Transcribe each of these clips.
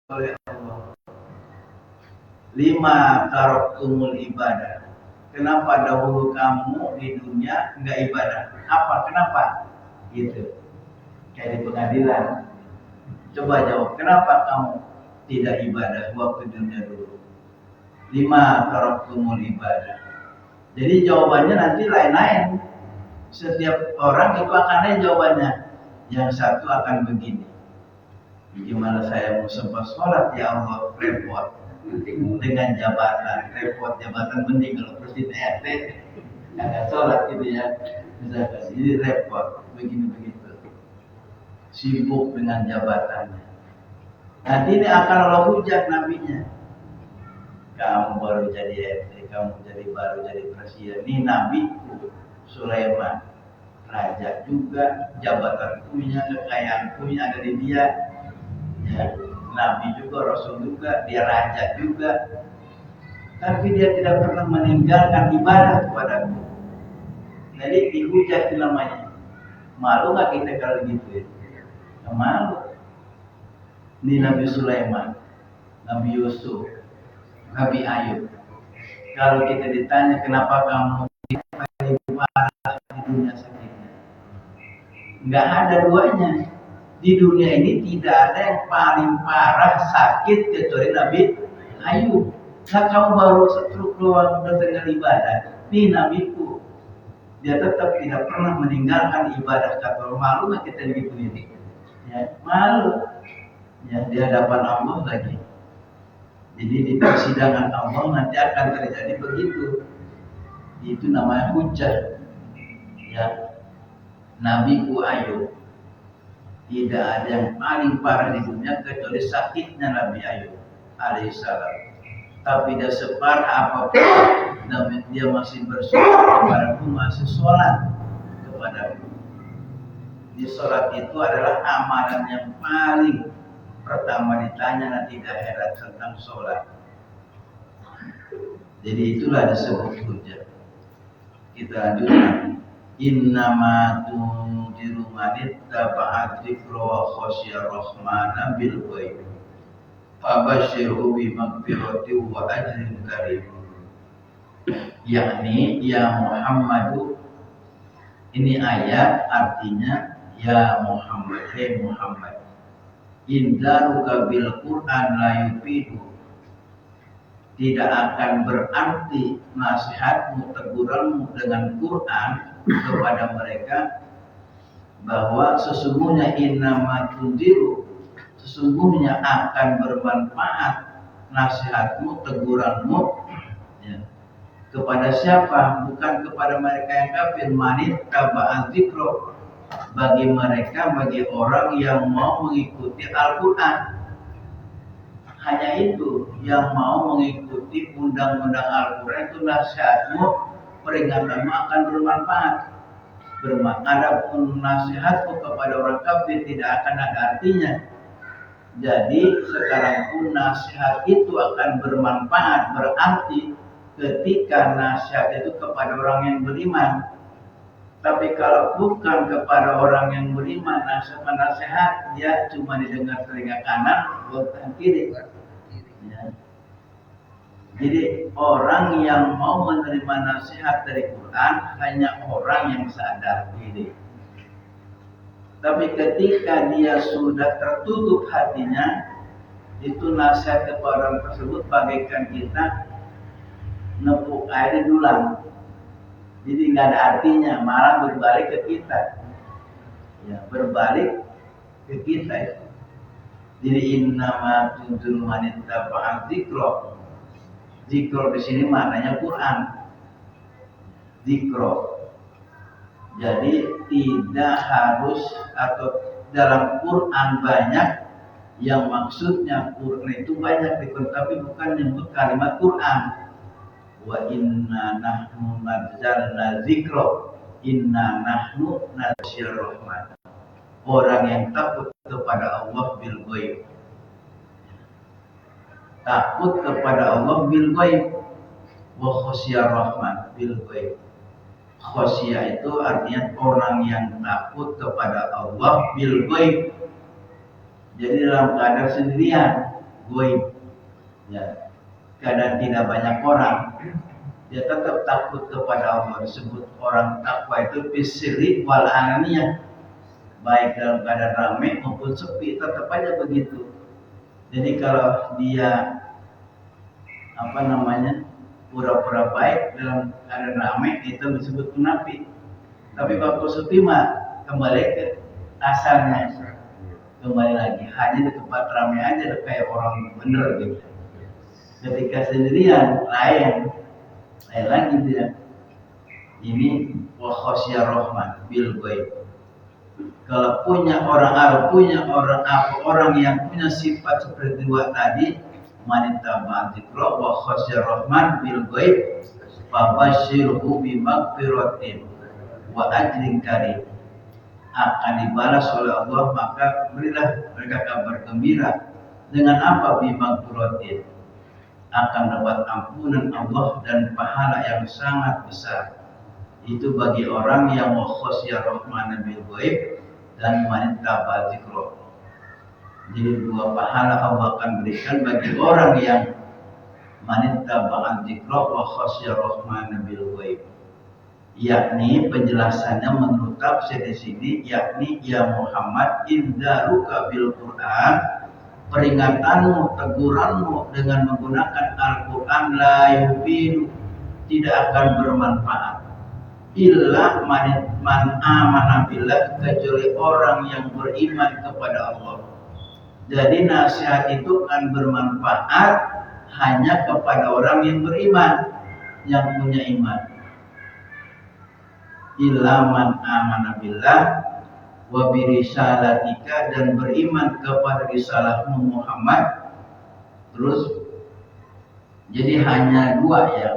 oleh Allah. 5 taraktumul ibadah. Kenapa dahulu kamu di dunia enggak ibadah? Apa? Kenapa? Gitu. Kayak di pengadilan. Coba jawab, kenapa kamu tidak ibadah waktu dunia dulu? 5 taraktumul ibadah. Jadi jawabannya nanti lain-lain. Setiap orang itu akan lain jawabannya. Yang satu akan begini. Gimana saya mau sempat sholat ya Allah, repot. Dengan jabatan, repot jabatan penting kalau presiden RT nggak sholat gitu ya. Misalkan, jadi repot, begini-begitu. Sibuk dengan jabatannya. Nanti ini akan Allah hujat nabinya. Kamu baru jadi RT, kamu baru jadi presiden. Ini nabiku Sulaiman, raja juga, jabatan punya, kekayaan punya ada di dia. Ya, nabi juga, rasul juga, dia raja juga. Tapi dia tidak pernah meninggalkan ibadah kepadaku. Jadi dihujat namanya. Malu nggak kita kalau gitu ya? Malu. Ini Nabi Sulaiman, Nabi Yusuf, Nabi Ayub. Kalau kita ditanya kenapa kamu paling parah di dunia sakitnya, nggak ada duanya. Di dunia ini tidak ada yang paling parah sakit kecuali Nabi Ayub. Nah kamu baru setruk doang dengan ibadah. Ini nabiku, dia tetap tidak pernah meninggalkan ibadah. Kata malu nggak kita gitu ini? Ya, malu. Ya, di hadapan Allah lagi. Jadi di persidangan Allah nanti akan terjadi begitu. Itu namanya hujah. Ya, Nabiku Ayub. Tidak ada yang paling parah di dunia kecuali sakitnya Nabi Ayub alaihissalam. Tapi dia separah apapun, namun dia masih bersyukur kepadaku, masih sholat kepadaku. Di sholat itu adalah amalan yang paling pertama ditanya nanti di akhirat tentang sholat. Jadi itulah disebut hujah. Kita lanjutkan. Innama tunziru man ittaba'a dzikra wa khasyiya rahmana bil ghaib. Fabashshirhu bi maghfiratin wa ajrin karim. Yakni ya Muhammadu, ini ayat artinya ya Muhammad, hai Muhammad. Indaruka bil Quran la yufidu, tidak akan berarti nasihatmu, teguranmu dengan Quran kepada mereka bahwa sesungguhnya innama tunziru, sesungguhnya akan bermanfaat nasihatmu, teguranmu ya, kepada siapa? Bukan kepada mereka yang kafir. Manit taba'an dzikra, bagi mereka, bagi orang yang mau mengikuti Al-Quran. Hanya itu, yang mau mengikuti undang-undang Al-Quran itu nasihatmu, peringatanmu akan bermanfaat. Adapun nasihatmu kepada orang kafir tidak akan ada artinya. Jadi sekarang pun nasihat itu akan bermanfaat, berarti ketika nasihat itu kepada orang yang beriman. Tapi kalau bukan kepada orang yang beriman, nasihat dia cuma didengar telinga kanan, bukan kiri. Ya. Jadi orang yang mau menerima nasihat dari Quran hanya orang yang sadar diri. Tapi ketika dia sudah tertutup hatinya, itu nasihat kepada orang tersebut bagaikan kita nepuk air di dulang. Jadi nggak ada artinya, malah berbalik ke kita. Ya, berbalik ke kita itu. Jadi innama tunziru man ittaba'a dzikra. Dzikra di sini maknanya Quran. Dzikra. Jadi tidak harus atau dalam Quran banyak yang maksudnya Quran itu banyak, tapi bukan menyebut kalimat Quran. Wa inna nahnu nazzalna dzikra inna nahnu nazzalna rahmat. Orang yang takut kepada Allah bil ghaib, takut kepada Allah bil ghaib, wa khasyiya rahmat bil ghaib. Khasyiya itu artinya orang yang takut kepada Allah bil ghaib. Jadi dalam keadaan sendirian, goib. Ya, kadang tidak banyak orang, dia tetap takut kepada Allah. Disebut orang takwa itu bisri wal ananiyah, baik dalam keadaan ramai maupun sepi, tetap aja begitu. Jadi kalau dia pura-pura baik dalam keadaan ramai, itu disebut munafik. Tapi waktu sepi mah kembali ke asalnya, kembali lagi hanya di tempat ramai aja kayak orang bener gitu. Ketika sendirian lain lagi dia. Ini wa khasyar rahman bil ghaib. Kalau orang yang punya sifat seperti dua tadi, manita ba'dzikra wa khasyar rahman bil ghaib fabasyirhu bi maghfiratin wa ajrin karim. Akan dibalas oleh Allah, maka berilah mereka kabar gembira. Dengan apa? Bi maghfiratin, akan dapat ampunan Allah dan pahala yang sangat besar. Itu bagi orang yang khasyar rahman bil ghaib dan manita ba'dzikra. Jadi dua pahala Allah akan berikan bagi orang yang manita ba'dzikra wa khasyar rahman bil ghaib. Yakni penjelasannya menurut tafsir di sini, yakni ya Muhammad indaruka bil Quran, peringatanmu, teguranmu dengan menggunakan Al-Quran la yufidu, tidak akan bermanfaat illa man amana billah, kecuali orang yang beriman kepada Allah. Jadi nasihat itu akan bermanfaat hanya kepada orang yang beriman, yang punya iman. Illa man amana billah wa birisalatika, dan beriman kepada risalahmu Muhammad. Terus jadi hanya dua ya,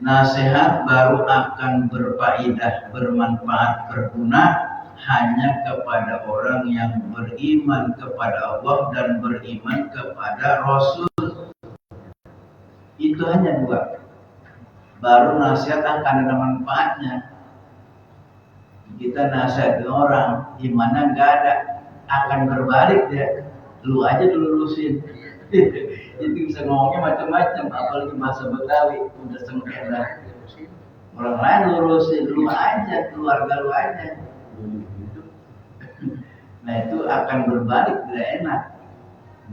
nasihat baru akan berfaedah, bermanfaat, berguna hanya kepada orang yang beriman kepada Allah dan beriman kepada Rasul. Itu hanya dua, baru nasihat akan ada manfaatnya. Kita nasihat orang, imannya nggak ada, akan berbalik dia. Lu aja lulusin. Itu bisa ngomongnya macam-macam, apalagi bahasa Betawi, udah sengketa. Orang lain lurusin, lu aja, keluarga lu aja. Nah itu akan berbalik, tidak enak.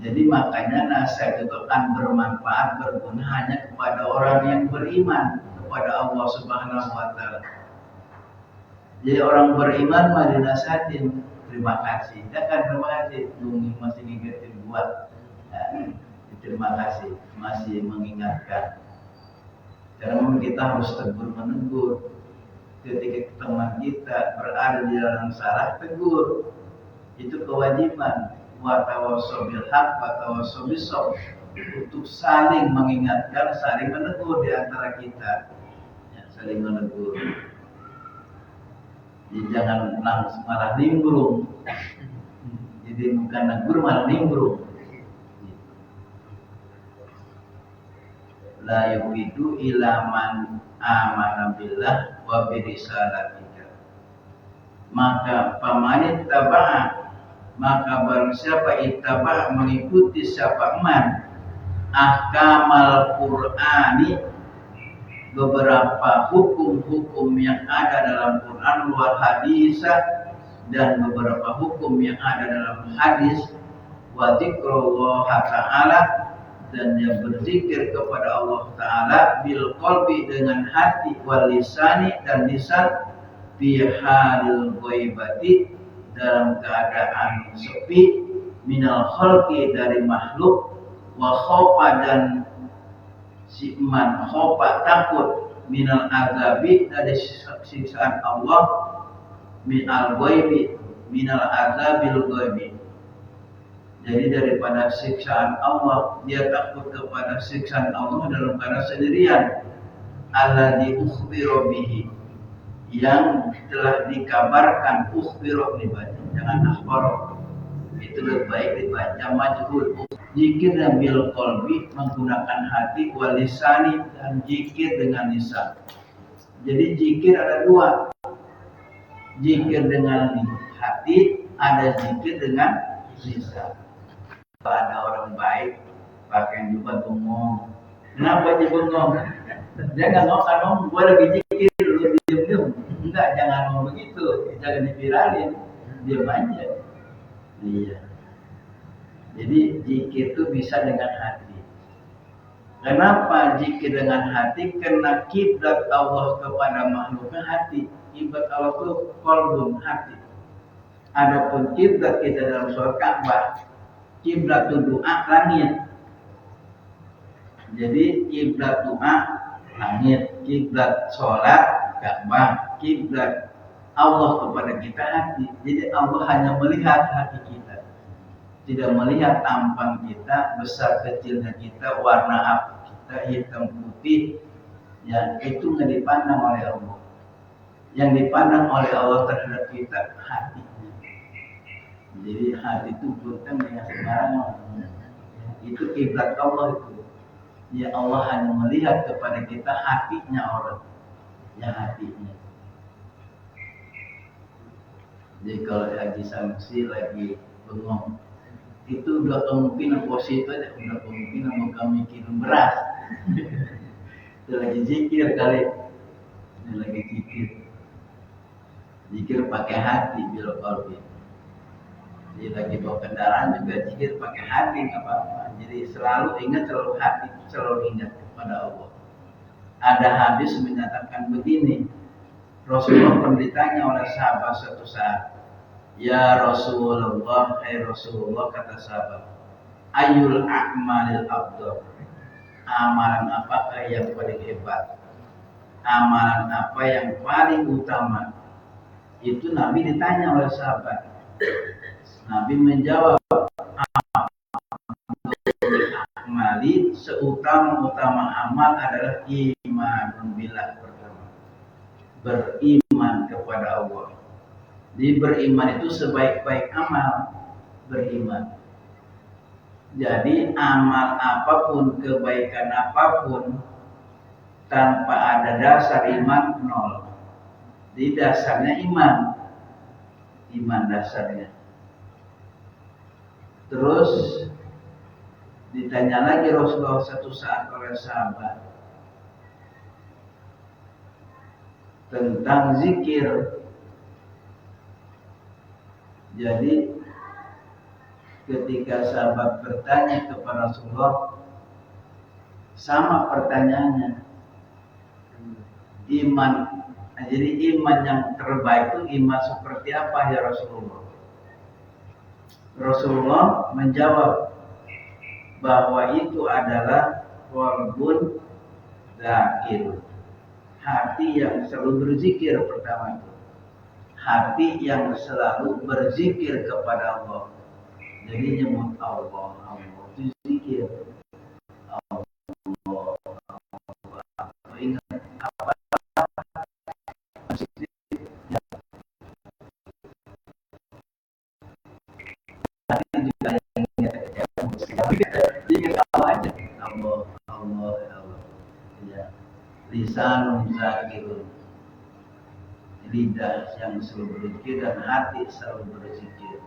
Jadi makanya nasihat itu akan bermanfaat, berguna hanya kepada orang yang beriman kepada Allah Subhanahu wa Ta'ala. Jadi orang beriman mah dinasihatin, terima kasih. Ya kan, terima kasih, lu masih ngingetin gua. Ya, terima kasih, masih mengingatkan. Karena kita harus tegur menegur. Ketika teman kita berada di dalam salah, tegur. Itu kewajiban. Wa tawassaw bil haqq wa tawassaw bis sabr. Untuk saling mengingatkan, saling menegur di antara kita. Ya, saling menegur. Jadi jangan langsung malah nimbrung. Jadi bukan negur malah nimbrung. La yufidu ila man amana billah wa bi risalatika. Maka pamanit taba'a, maka barang siapa ittaba, mengikuti siapa man ahkamal Qur'ani, beberapa hukum-hukum yang ada dalam Quran wal hadis, dan beberapa hukum yang ada dalam hadis, wa dzikrullah ta'ala, dan yang berzikir kepada Allah Ta'ala bil qalbi, dengan hati, wal lisani, dan lisan, fi halil ghaibati, dalam keadaan sepi, minal khalqi, dari makhluk, wa khaufa, dan si man khaufa, takut, minal azabi, dari siksaan Allah, minal ghaibi, minal azabil ghaibi. Jadi daripada siksaan Allah, dia takut kepada siksaan Allah dalam keadaan sendirian. Alladzi ukhbira bihi, yang telah dikabarkan, ukhbira dibaca, jangan akhbara. Itu lebih baik dibaca majhul. Zikir dan bil qalbi, menggunakan hati, wal lisani, dan zikir dengan lisan. Jadi zikir ada dua. Zikir dengan hati, ada zikir dengan lisan. ada orang baik pakai jubah bengong. Kenapa dia bengong? Dia nggak ngomong, gue lagi zikir, lu diem. Enggak, jangan ngomong begitu, jangan diviralin, diam aja. Iya. Jadi zikir itu bisa dengan hati. Kenapa zikir dengan hati? Karena kiblat Allah kepada makhluknya hati. Kiblat Allah itu qalbun, hati. Adapun kiblat kita dalam surah Ka'bah, kiblat doa langit. Jadi kiblat doa langit, kiblat sholat Ka'bah, kiblat Allah kepada kita hati. Jadi Allah hanya melihat hati kita, tidak melihat tampang kita, besar kecilnya kita, warna apa kita, hitam putih. Ya, itu nggak dipandang oleh Allah. Yang dipandang oleh Allah terhadap kita hatinya. Jadi hati itu bukan dengan sembarangan. Itu kiblat Allah itu. Ya Allah hanya melihat kepada kita hatinya orang, ya hatinya. Jadi kalau Haji Samsi lagi bengong, itu udah kemungkinan positif aja, udah kemungkinan mau kami kirim beras. Itu lagi zikir kali, ini lagi zikir. Zikir pakai hati bila qalbi. Jadi lagi bawa kendaraan juga zikir pakai hati, nggak apa-apa. Jadi selalu ingat, selalu hati, selalu ingat kepada Allah. Ada hadis menyatakan begini, Rasulullah pernah ditanya oleh sahabat suatu saat, ya Rasulullah, hai Rasulullah, kata sahabat, ayul a'malil afdal, amalan apakah yang paling hebat, amalan apa yang paling utama? Itu Nabi ditanya oleh sahabat. Nabi menjawab, amali seutama-utama amal adalah iman billah, pertama beriman kepada Allah. Jadi beriman itu sebaik-baik amal, beriman. Jadi amal apapun, kebaikan apapun, tanpa ada dasar iman, nol. Di dasarnya iman dasarnya. Terus ditanya lagi Rasulullah satu saat oleh sahabat tentang zikir. Jadi ketika sahabat bertanya kepada Rasulullah, sama pertanyaannya, iman. Jadi iman yang terbaik itu iman seperti apa ya Rasulullah? Rasulullah menjawab bahwa itu adalah qalbun dzakir, hati yang selalu berzikir. Pertama itu hati yang selalu berzikir kepada Allah. Jadi nyebut Allah, Allah itu zikir. Allah, Allah, ingat apa ingat apa aja, Allah, Allah, Allah. Ya, lisanun zakirun, lidah yang selalu berzikir dan hati selalu berzikir.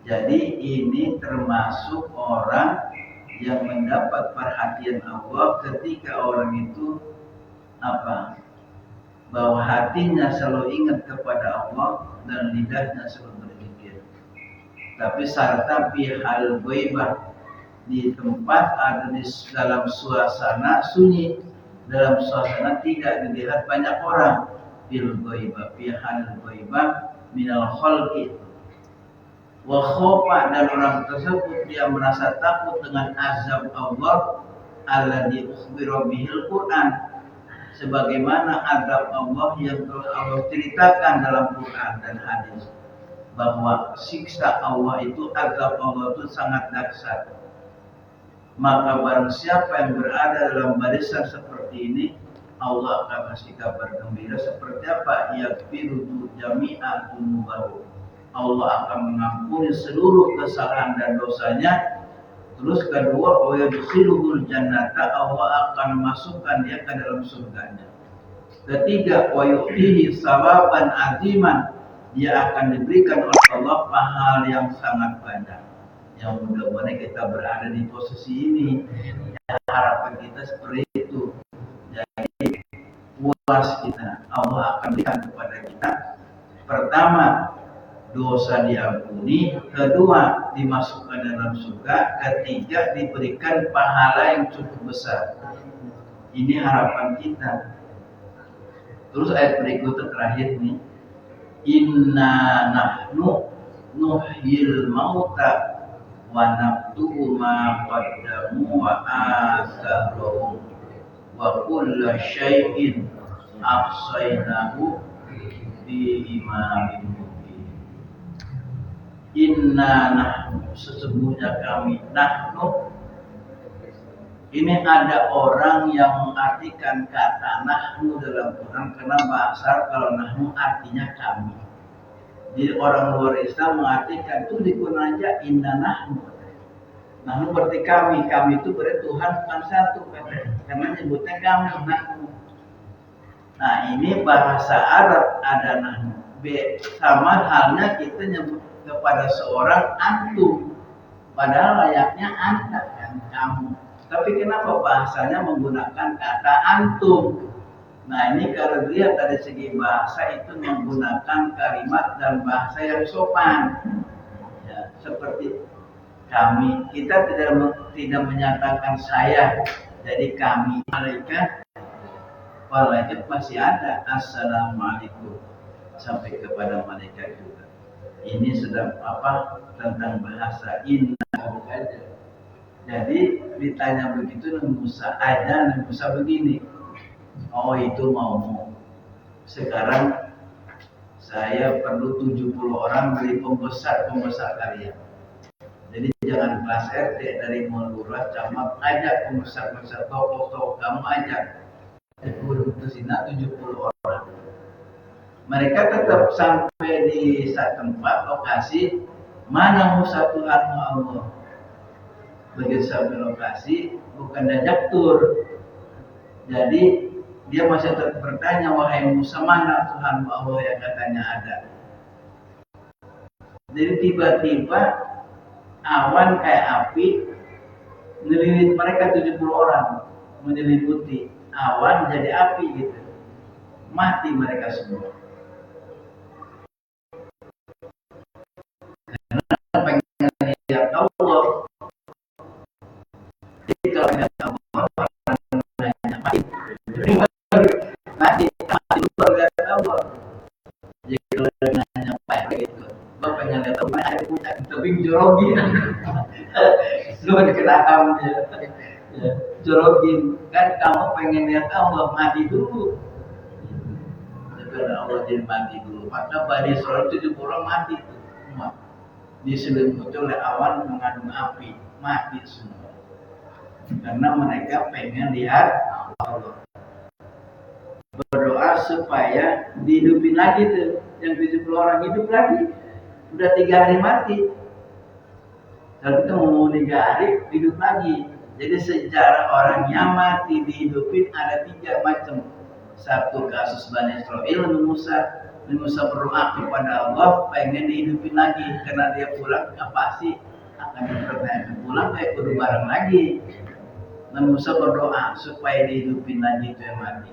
Jadi ini termasuk orang yang mendapat perhatian Allah ketika orang itu apa? Bahwa hatinya selalu ingat kepada Allah dan lidahnya selalu berzikir. Tapi serta hal ghaibah, di tempat ada di dalam suasana sunyi, dalam suasana tidak dilihat banyak orang. Bil ghaibah, fi hal ghaibah minal khalqi. Wa khofa, dan orang tersebut dia merasa takut dengan azab Allah alladzi ukhbira bihil Quran, sebagaimana azab Allah yang telah Allah ceritakan dalam Quran dan hadis, bahwa siksa Allah itu, azab Allah itu sangat dahsyat. Maka barang siapa yang berada dalam barisan seperti ini, Allah akan kasih kabar gembira. Seperti apa? Yaghfiru jami'a dzunubahu, Allah akan mengampuni seluruh kesalahan dan dosanya. Terus kedua, wa yadkhiluhul jannata, Allah akan masukkan dia ke dalam surganya. Ketiga, wa yu'tihi sawaban aziman, dia akan diberikan oleh Allah pahala yang sangat banyak. Yang mudah-mudahan kita berada di posisi ini. Ya, harapan kita seperti itu. Jadi puas kita, Allah akan berikan kepada kita. Pertama, dosa diampuni. Kedua, dimasukkan dalam surga. Ketiga, diberikan pahala yang cukup besar. Ini harapan kita. Terus ayat berikutnya terakhir nih, inna nahnu nuhyil mauta wa naktubu ma qaddamu wa atharuhum wa kulla syai'in ahsaynahu bi imamin mubin. Inna nahnu, sesungguhnya kami. Nahnu, ini ada orang yang mengartikan kata nahnu dalam Quran karena bahasa kalau nahnu artinya kami. Jadi orang luar Islam mengartikan itu di Quran aja inna nahnu. Nahnu berarti kami. Kami itu berarti Tuhan bukan satu, karena nyebutnya kami nahnu. Nah ini bahasa Arab ada nahnu. Sama halnya kita nyebut kepada seorang antum, padahal layaknya anda kan, kamu. Tapi kenapa bahasanya menggunakan kata antum? Nah ini kalau dilihat dari segi bahasa itu menggunakan kalimat dan bahasa yang sopan. Ya, seperti kami, kita tidak menyatakan saya, jadi kami. Malaikat masih ada. Assalamualaikum sampai kepada malaikat juga. Ini sedang apa tentang bahasa inna saja. Jadi ditanya begitu Nabi Musa, Nabi Musa begini, oh itu mau. Sekarang saya perlu 70 orang beli pembesar kalian. Jadi jangan kelas RT dari Lurah, camat, ajak pembesar tokoh kamu ajak. Kesina 70 orang. Mereka tetap sampai di satu tempat lokasi, mana Musa Tuhanmu Allah. Begitu sampai lokasi, bukan diajak tur. Jadi dia masih tetap bertanya, wahai Musa, mana Tuhanmu Allah yang katanya ada. Jadi tiba-tiba awan kayak api ngelilit mereka 70 orang, menyelimuti awan jadi api gitu. Mati mereka semua. Karena pengen lihat Allah. Jadi kalau lihat Allah mati dulu lihat Allah. Jadi kalau nanya apa gitu, bapak pengen lihat Allah, ada puncak tapi jorogin. Semua dikenal ya, jorogin. Kan kamu pengen lihat Allah, mati dulu. Karena Allah jadi mati dulu. Maka Bani Israil 70 orang mati semua. Diselimuti oleh awan mengandung api, mati semua. Karena mereka pengen lihat Allah. Berdoa supaya dihidupin lagi tuh, yang 70 orang hidup lagi. Udah 3 hari mati. Kalau kita mau 3 hari hidup lagi. Jadi sejarah orang yang mati dihidupin ada 3 macam. Satu kasus Bani Israil, Nabi Musa berdoa kepada Allah pengen dihidupin lagi karena dia pulang pasti akan dipertanyakan pulang kayak kudu bareng lagi. Nabi Musa berdoa supaya dihidupin lagi itu yang mati.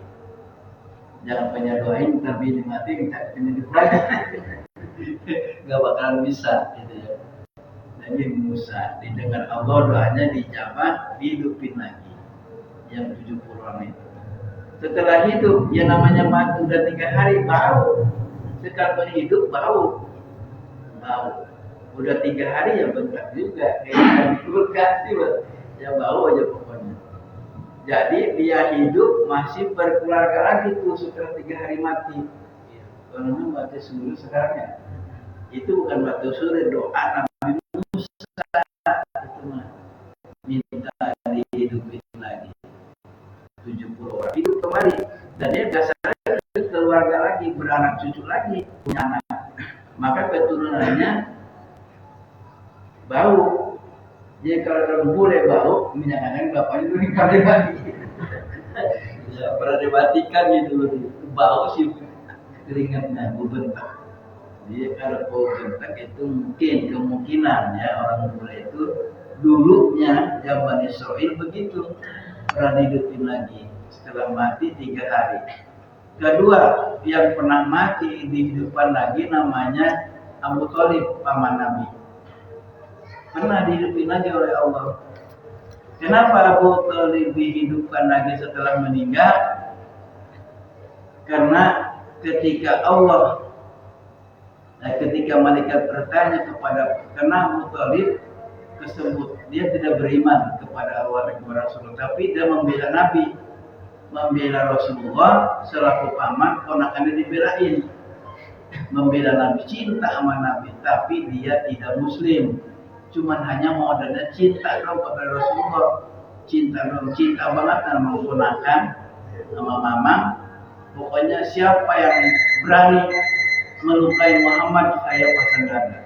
Jangan banyak doain tapi ini mati minta hidup lagi. Gak bakalan bisa gitu ya. Jadi Musa didengar Allah doanya dijawab dihidupin lagi yang 70 orang itu. Setelah hidup, ya namanya mati udah 3 hari bau. Sekarang hidup bau. Udah 3 hari ya bentar juga. Kayak berkati ya bau aja pokoknya. Jadi dia hidup masih berkeluarga lagi tuh setelah 3 hari mati. Kalau mati suri sekarang ya. Itu bukan batu suri, doa Nabi Musa itu mah minta dihidupin lagi. 70 orang hidup kembali dan dia dasarnya keluarga lagi, beranak cucu lagi, punya anak, maka keturunannya bau. Jadi kalau orang bule bau, menyatakan bapaknya itu kali lagi. Ya, pernah dibatikan gitu, bau sih keringatnya, bentak. Jadi kalau bau kentak itu mungkin kemungkinan ya orang bule itu dulunya zaman Israel begitu, pernah dihidupin lagi setelah mati 3 hari. Kedua, yang pernah mati dihidupkan lagi namanya Abu Thalib, paman Nabi. Pernah dihidupin lagi oleh Allah. Kenapa Abu Thalib dihidupkan lagi setelah meninggal? Karena ketika malaikat bertanya karena Abu Thalib tersebut dia tidak beriman kepada Allah dan kepada Rasulullah, tapi dia membela Nabi, membela Rasulullah selaku paman, ponakannya dibelain, membela Nabi, cinta sama Nabi, tapi dia tidak Muslim, cuman hanya modalnya cinta dong kepada Rasulullah, cinta banget sama ponakan, sama mamang. Pokoknya siapa yang berani melukai Muhammad, saya pasang dada.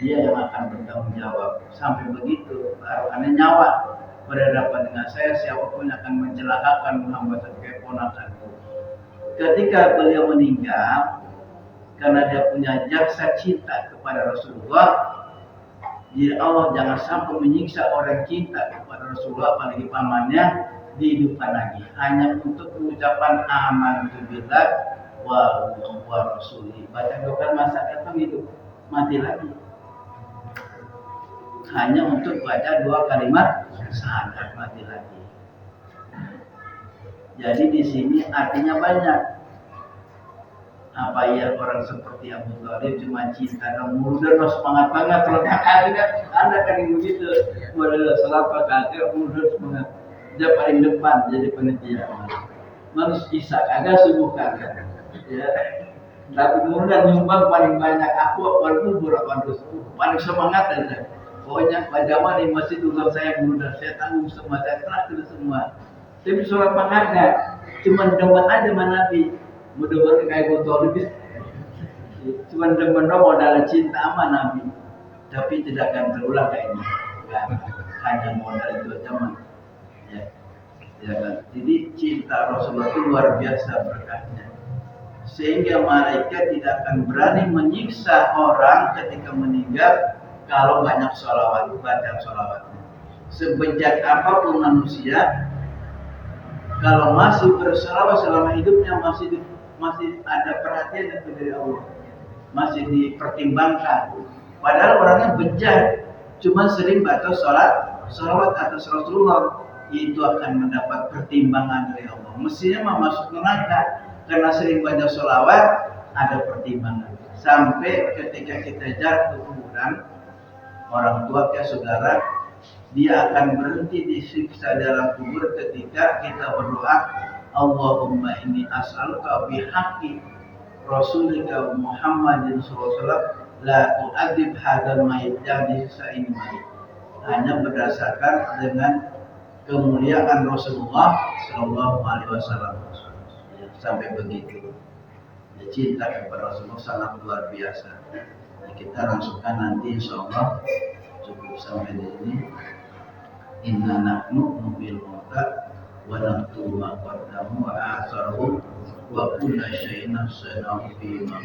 Dia yang akan bertanggung jawab. Sampai begitu, taruhannya nyawa berhadapan dengan saya, siapapun akan mencelakakan Muhammad sebagai ponakanku. Ketika beliau meninggal, karena dia punya jasa cinta kepada Rasulullah, jadi Allah jangan sampai menyiksa orang cinta kepada Rasulullah, apalagi pamannya, dihidupkan lagi hanya untuk mengucapkan amantu billah wa rasuli. Baca doa masa itu hidup, mati lagi. Hanya untuk baca 2 kalimat syahadat, mati lagi. Jadi di sini artinya banyak. Apa ya orang seperti Abu Thalib cuma cinta dan mundur, semangat banget kalau ada kan yang begitu. Modal salat pakai mundur semangat. Dia paling depan jadi panitia. Manusia Isa kagak subuh kagak. Ya. Tapi kemudian nyumbang paling banyak, aku walaupun berapa paling semangat aja. Pokoknya pajama di masjid juga saya mudah, saya tanggung semua, saya terakhir semua. Tapi surat mengharga, cuma demen aja sama Nabi. Mudah-mudahan kayak botol lebih. Cuma demen modal cinta sama Nabi. Tapi tidak akan terulang kayaknya. Hanya modal itu aja. Ya kan? Jadi cinta Rasulullah itu luar biasa berkahnya, sehingga malaikat tidak akan berani menyiksa orang ketika meninggal kalau banyak sholawat, baca sholawatnya. Sebejat apapun manusia, kalau masih bersolawat selama hidupnya, masih ada perhatian dari Allah, masih dipertimbangkan. Padahal orangnya bejat, cuma sering baca sholawat atas Rasulullah, itu akan mendapat pertimbangan dari Allah. Mestinya mau masuk neraka karena sering baca sholawat, ada pertimbangan. Sampai ketika kita jatuh kuburan, orang tua ke saudara, dia akan berhenti disiksa dalam kubur ketika kita berdoa, Allahumma inni as'aluka bihaqqi Rasulika Muhammadin sallallahu alaihi wasallam la tu'adzib hadzal mayit, jangan disiksa ini mayit. Hanya berdasarkan dengan kemuliaan Rasulullah Sallallahu Alaihi Wasallam. Sampai begitu, ya, cinta kepada Rasulullah sangat luar biasa. Ya, kita langsungkan nanti insya Allah cukup sampai di sini. Inna nahnu nubil mauta wa naktubu ma qaddamu wa atharu wa kulla syai'in ahsaynahu fi imam.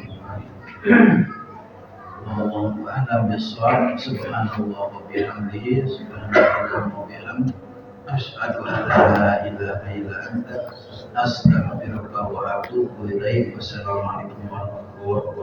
Wallahu a'lam bis-shawab. Subhanallah wa bihamdihi, subhanallah wa bihamdihi, asyhadu an la ilaha illa anta, astaghfiruka wa atubu ilaik. Wassalamualaikum warahmatullahi wabarakatuh.